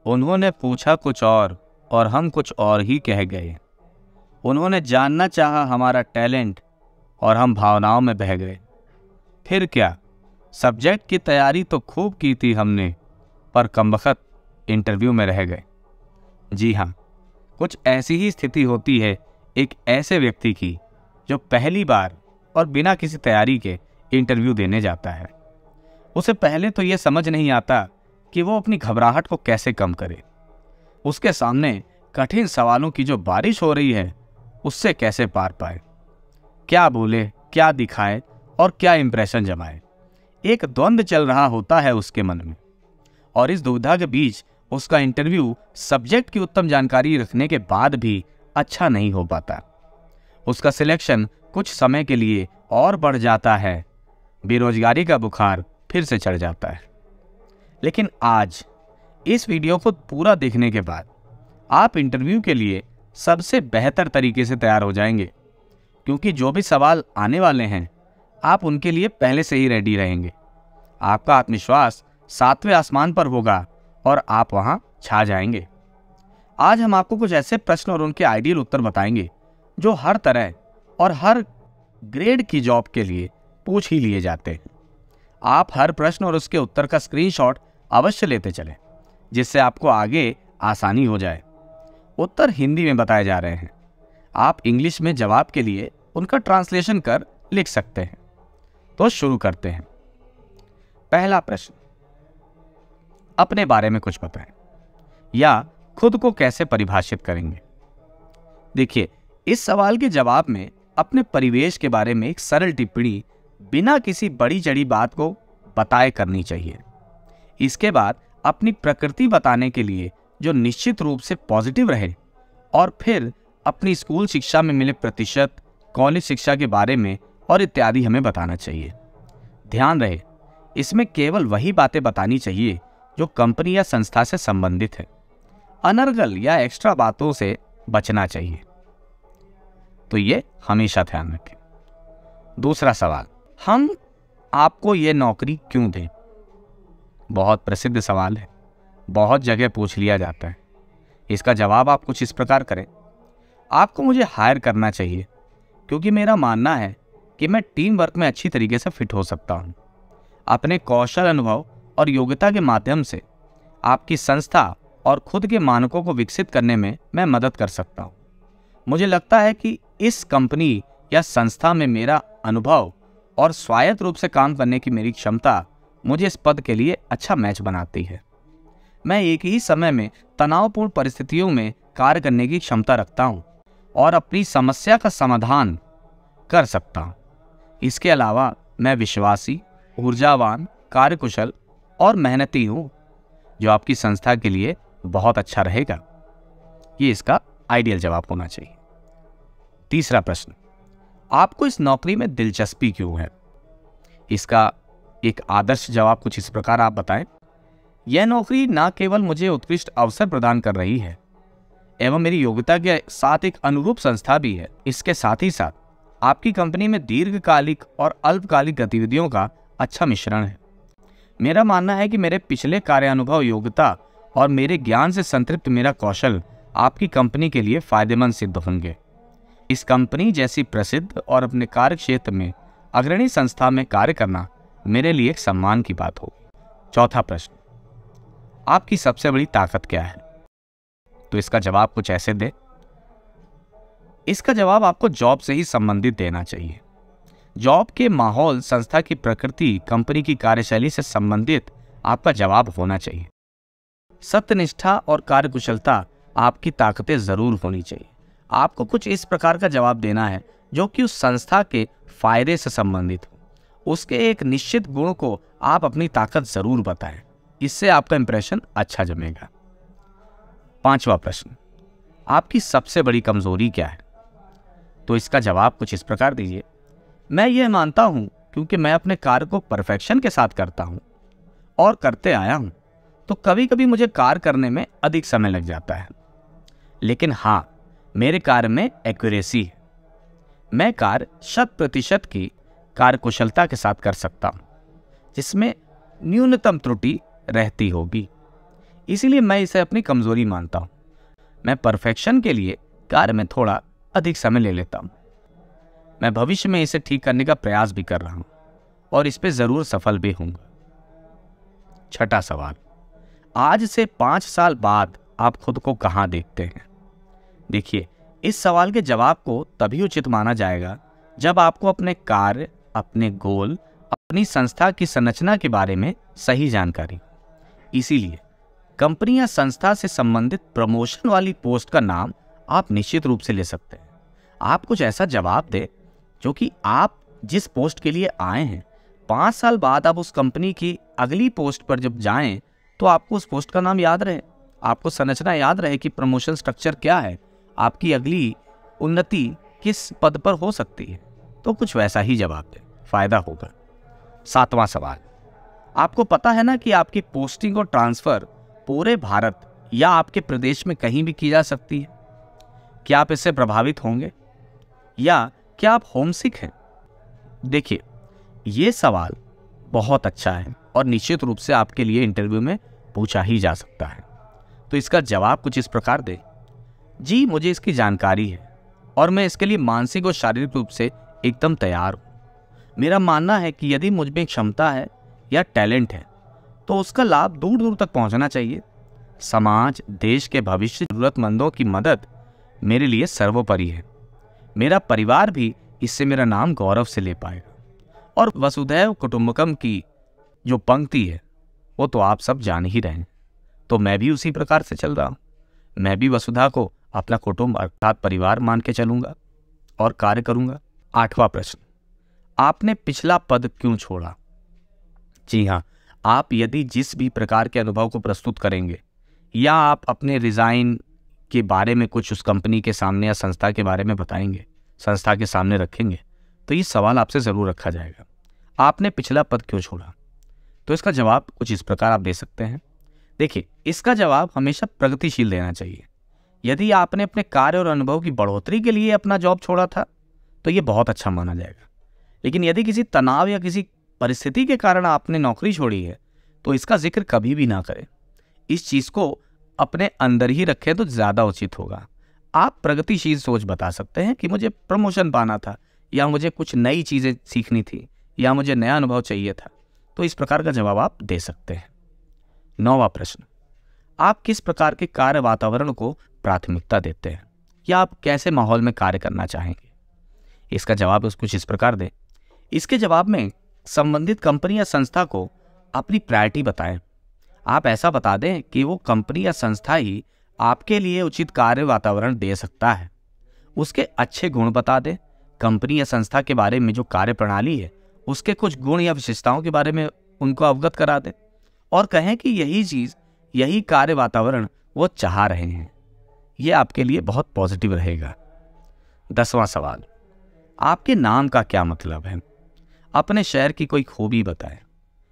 उन्होंने पूछा कुछ और हम कुछ और ही कह गए। उन्होंने जानना चाहा हमारा टैलेंट और हम भावनाओं में बह गए। फिर क्या, सब्जेक्ट की तैयारी तो खूब की थी हमने, पर कमबख्त इंटरव्यू में रह गए। जी हाँ, कुछ ऐसी ही स्थिति होती है एक ऐसे व्यक्ति की जो पहली बार और बिना किसी तैयारी के इंटरव्यू देने जाता है। उसे पहले तो यह समझ नहीं आता कि वो अपनी घबराहट को कैसे कम करे। उसके सामने कठिन सवालों की जो बारिश हो रही है, उससे कैसे पार पाए। क्या बोले, क्या दिखाए और क्या इंप्रेशन जमाए। एक द्वंद्व चल रहा होता है उसके मन में, और इस दुविधा के बीच उसका इंटरव्यू सब्जेक्ट की उत्तम जानकारी रखने के बाद भी अच्छा नहीं हो पाता। उसका सिलेक्शन कुछ समय के लिए और बढ़ जाता है। बेरोजगारी का बुखार फिर से चढ़ जाता है। लेकिन आज इस वीडियो को पूरा देखने के बाद आप इंटरव्यू के लिए सबसे बेहतर तरीके से तैयार हो जाएंगे, क्योंकि जो भी सवाल आने वाले हैं आप उनके लिए पहले से ही रेडी रहेंगे। आपका आत्मविश्वास 7वें आसमान पर होगा और आप वहां छा जाएंगे। आज हम आपको कुछ ऐसे प्रश्न और उनके आइडियल उत्तर बताएंगे जो हर तरह और हर ग्रेड की जॉब के लिए पूछ ही लिए जाते हैं। आप हर प्रश्न और उसके उत्तर का स्क्रीनशॉट अवश्य लेते चलें, जिससे आपको आगे आसानी हो जाए। उत्तर हिंदी में बताए जा रहे हैं। आप इंग्लिश में जवाब के लिए उनका ट्रांसलेशन कर लिख सकते हैं। तो शुरू करते हैं। पहला प्रश्न, अपने बारे में कुछ बताएं या खुद को कैसे परिभाषित करेंगे। देखिए, इस सवाल के जवाब में अपने परिवेश के बारे में एक सरल टिप्पणी बिना किसी बड़ी चढ़ी बात को बताए करनी चाहिए। इसके बाद अपनी प्रकृति बताने के लिए जो निश्चित रूप से पॉजिटिव रहे, और फिर अपनी स्कूल शिक्षा में मिले प्रतिशत, कॉलेज शिक्षा के बारे में और इत्यादि हमें बताना चाहिए। ध्यान रहे, इसमें केवल वही बातें बतानी चाहिए जो कंपनी या संस्था से संबंधित है। अनर्गल या एक्स्ट्रा बातों से बचना चाहिए। तो ये हमेशा ध्यान रखें। दूसरा सवाल, हम आपको ये नौकरी क्यों दें? बहुत प्रसिद्ध सवाल है, बहुत जगह पूछ लिया जाता है। इसका जवाब आप कुछ इस प्रकार करें। आपको मुझे हायर करना चाहिए क्योंकि मेरा मानना है कि मैं टीम वर्क में अच्छी तरीके से फिट हो सकता हूं। अपने कौशल, अनुभव और योग्यता के माध्यम से आपकी संस्था और खुद के मानकों को विकसित करने में मैं मदद कर सकता हूं। मुझे लगता है कि इस कंपनी या संस्था में मेरा अनुभव और स्वायत्त रूप से काम करने की मेरी क्षमता मुझे इस पद के लिए अच्छा मैच बनाती है। मैं एक ही समय में तनावपूर्ण परिस्थितियों में कार्य करने की क्षमता रखता हूं और अपनी समस्या का समाधान कर सकता हूं। इसके अलावा मैं विश्वासी, ऊर्जावान, कार्यकुशल और मेहनती हूं, जो आपकी संस्था के लिए बहुत अच्छा रहेगा। ये इसका आइडियल जवाब होना चाहिए। तीसरा प्रश्न, आपको इस नौकरी में दिलचस्पी क्यों है? इसका एक आदर्श जवाब कुछ इस प्रकार आप बताएं। यह नौकरी न केवल मुझे उत्कृष्ट अवसर प्रदान कर रही है एवं मेरी योग्यता के साथ एक अनुरूप संस्था भी है, इसके साथ ही साथ आपकी कंपनी में दीर्घकालिक और अल्पकालिक गतिविधियों का अच्छा मिश्रण है। मेरा मानना है कि मेरे पिछले कार्यानुभव, योग्यता और मेरे ज्ञान से संतृप्त मेरा कौशल आपकी कंपनी के लिए फायदेमंद सिद्ध होंगे। इस कंपनी जैसी प्रसिद्ध और अपने कार्य क्षेत्र में अग्रणी संस्था में कार्य करना मेरे लिए एक सम्मान की बात होगी। चौथा प्रश्न, आपकी सबसे बड़ी ताकत क्या है? तो इसका जवाब कुछ ऐसे दे। इसका जवाब आपको जॉब से ही संबंधित देना चाहिए। जॉब के माहौल, संस्था की प्रकृति, कंपनी की कार्यशैली से संबंधित आपका जवाब होना चाहिए। सत्यनिष्ठा और कार्यकुशलता आपकी ताकतें जरूर होनी चाहिए। आपको कुछ इस प्रकार का जवाब देना है जो कि उस संस्था के फायदे से संबंधित हो। उसके एक निश्चित गुण को आप अपनी ताकत जरूर बताएं, इससे आपका इंप्रेशन अच्छा जमेगा। पांचवा प्रश्न, आपकी सबसे बड़ी कमजोरी क्या है? तो इसका जवाब कुछ इस प्रकार दीजिए। मैं यह मानता हूं क्योंकि मैं अपने कार्य को परफेक्शन के साथ करता हूं और करते आया हूं, तो कभी कभी मुझे कार्य करने में अधिक समय लग जाता है। लेकिन हाँ, मेरे कार्य में एक्यूरेसी है। मैं कार्य 100% की कार्यकुशलता के साथ कर सकता हूं, जिसमें न्यूनतम त्रुटि रहती होगी। इसीलिए मैं इसे अपनी कमजोरी मानता हूँ। मैं परफेक्शन के लिए कार्य में थोड़ा अधिक समय ले लेता हूँ। मैं भविष्य में इसे ठीक करने का प्रयास भी कर रहा हूँ और इस पे जरूर सफल भी होऊंगा। छठा सवाल, आज से 5 साल बाद आप खुद को कहाँ देखते हैं? देखिए, इस सवाल के जवाब को तभी उचित माना जाएगा जब आपको अपने कार्य, अपने गोल, अपनी संस्था की संरचना के बारे में सही जानकारी। इसीलिए कंपनी या संस्था से संबंधित प्रमोशन वाली पोस्ट का नाम आप निश्चित रूप से ले सकते हैं। आप कुछ ऐसा जवाब दें जो कि आप जिस पोस्ट के लिए आए हैं, 5 साल बाद आप उस कंपनी की अगली पोस्ट पर जब जाएं तो आपको उस पोस्ट का नाम याद रहे, आपको संरचना याद रहे कि प्रमोशन स्ट्रक्चर क्या है, आपकी अगली उन्नति किस पद पर हो सकती है। तो कुछ वैसा ही जवाब दें, फायदा होगा। 7वां सवाल, आपको पता है ना कि आपकी पोस्टिंग और ट्रांसफर पूरे भारत या आपके प्रदेश में कहीं भी की जा सकती है। क्या आप इससे प्रभावित होंगे या क्या आप होमसिक हैं? देखिए, ये सवाल बहुत अच्छा है और निश्चित रूप से आपके लिए इंटरव्यू में पूछा ही जा सकता है। तो इसका जवाब कुछ इस प्रकार दे, जी मुझे इसकी जानकारी है और मैं इसके लिए मानसिक और शारीरिक रूप से एकदम तैयार हूँ। मेरा मानना है कि यदि मुझ में क्षमता है या टैलेंट है तो उसका लाभ दूर दूर तक पहुंचना चाहिए। समाज, देश के भविष्य, जरूरतमंदों की मदद मेरे लिए सर्वोपरि है। मेरा परिवार भी इससे मेरा नाम गौरव से ले पाएगा। और वसुधैव कुटुंबकम की जो पंक्ति है वो तो आप सब जान ही रहे हैं, तो मैं भी उसी प्रकार से चल रहा हूँ। मैं भी वसुधा को अपना कुटुंब अर्थात परिवार मान के चलूंगा और कार्य करूंगा। 8वां प्रश्न, आपने पिछला पद क्यों छोड़ा? जी हाँ, आप यदि जिस भी प्रकार के अनुभव को प्रस्तुत करेंगे या आप अपने रिजाइन के बारे में कुछ उस कंपनी के सामने या संस्था के बारे में बताएंगे, संस्था के सामने रखेंगे, तो ये सवाल आपसे जरूर रखा जाएगा, आपने पिछला पद क्यों छोड़ा? तो इसका जवाब कुछ इस प्रकार आप दे सकते हैं। देखिए, इसका जवाब हमेशा प्रगतिशील देना चाहिए। यदि आपने अपने कार्य और अनुभव की बढ़ोतरी के लिए अपना जॉब छोड़ा था तो ये बहुत अच्छा माना जाएगा। लेकिन यदि किसी तनाव या किसी परिस्थिति के कारण आपने नौकरी छोड़ी है तो इसका जिक्र कभी भी ना करें। इस चीज को अपने अंदर ही रखें तो ज्यादा उचित होगा। आप प्रगतिशील सोच बता सकते हैं कि मुझे प्रमोशन पाना था या मुझे कुछ नई चीजें सीखनी थी या मुझे नया अनुभव चाहिए था। तो इस प्रकार का जवाब आप दे सकते हैं। 9वां प्रश्न, आप किस प्रकार के कार्य वातावरण को प्राथमिकता देते हैं या आप कैसे माहौल में कार्य करना चाहेंगे? इसका जवाब कुछ इस प्रकार दें। इसके जवाब में संबंधित कंपनी या संस्था को अपनी प्रायोरिटी बताएं। आप ऐसा बता दें कि वो कंपनी या संस्था ही आपके लिए उचित कार्य वातावरण दे सकता है। उसके अच्छे गुण बता दें। कंपनी या संस्था के बारे में जो कार्य प्रणाली है उसके कुछ गुण या विशेषताओं के बारे में उनको अवगत करा दें और कहें कि यही चीज, यही कार्य वातावरण वो चाह रहे हैं। ये आपके लिए बहुत पॉजिटिव रहेगा। 10वां सवाल, आपके नाम का क्या मतलब है? अपने शहर की कोई खूबी बताएं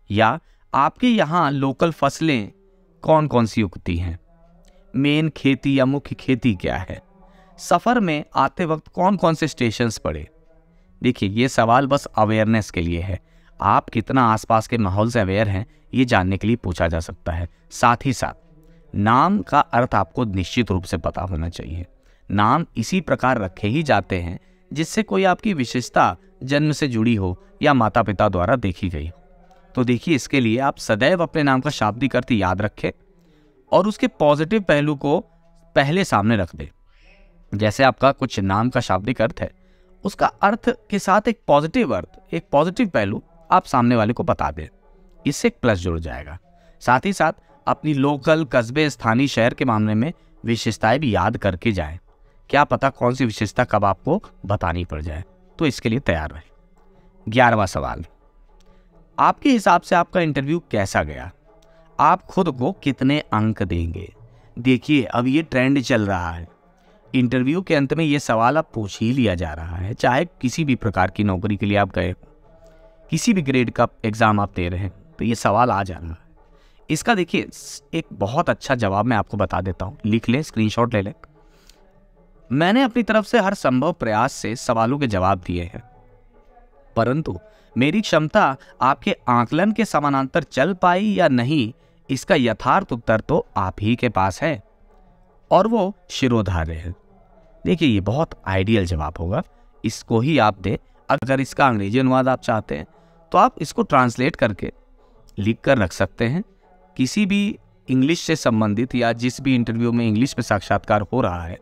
या आपके यहाँ लोकल फसलें कौन कौन सी उगती हैं? मेन खेती या मुख्य खेती क्या है? सफर में आते वक्त कौन कौन से स्टेशंस पड़े? देखिए, ये सवाल बस अवेयरनेस के लिए है। आप कितना आसपास के माहौल से अवेयर हैं ये जानने के लिए पूछा जा सकता है। साथ ही साथ नाम का अर्थ आपको निश्चित रूप से पता होना चाहिए। नाम इसी प्रकार रखे ही जाते हैं जिससे कोई आपकी विशेषता जन्म से जुड़ी हो या माता पिता द्वारा देखी गई हो। तो देखिए, इसके लिए आप सदैव अपने नाम का शाब्दिक अर्थ याद रखें और उसके पॉजिटिव पहलू को पहले सामने रख दें। जैसे आपका कुछ नाम का शाब्दिक अर्थ है, उसका अर्थ के साथ एक पॉजिटिव अर्थ, एक पॉजिटिव पहलू आप सामने वाले को बता दें। इससे एक प्लस जुड़ जाएगा। साथ ही साथ अपनी लोकल, कस्बे, स्थानीय शहर के मामले में विशेषताएं भी याद करके जाएं। क्या पता कौन सी विशेषता कब आपको बतानी पड़ जाए, तो इसके लिए तैयार रहें। 11वां सवाल, आपके हिसाब से आपका इंटरव्यू कैसा गया? आप खुद को कितने अंक देंगे? देखिए, अब ये ट्रेंड चल रहा है। इंटरव्यू के अंत में ये सवाल अब पूछ ही लिया जा रहा है। चाहे किसी भी प्रकार की नौकरी के लिए आप गए, किसी भी ग्रेड का एग्जाम आप दे रहे हैं, तो ये सवाल आ जा रहा है। इसका देखिए एक बहुत अच्छा जवाब मैं आपको बता देता हूँ, लिख लें, स्क्रीनशॉट ले लें। मैंने अपनी तरफ से हर संभव प्रयास से सवालों के जवाब दिए हैं, परंतु मेरी क्षमता आपके आकलन के समानांतर चल पाई या नहीं, इसका यथार्थ उत्तर तो आप ही के पास है और वो शिरोधार्य है। देखिए, ये बहुत आइडियल जवाब होगा, इसको ही आप दें। अगर इसका अंग्रेजी अनुवाद आप चाहते हैं तो आप इसको ट्रांसलेट करके लिख कर रख सकते हैं। किसी भी इंग्लिश से संबंधित या जिस भी इंटरव्यू में इंग्लिश में साक्षात्कार हो रहा है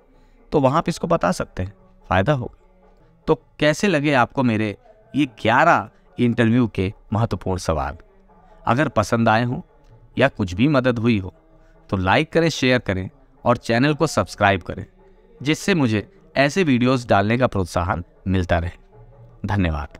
तो वहाँ पे इसको बता सकते हैं, फ़ायदा होगा। तो कैसे लगे आपको मेरे ये 11 इंटरव्यू के महत्वपूर्ण सवाल? अगर पसंद आए हों या कुछ भी मदद हुई हो तो लाइक करें, शेयर करें और चैनल को सब्सक्राइब करें, जिससे मुझे ऐसे वीडियोस डालने का प्रोत्साहन मिलता रहे। धन्यवाद।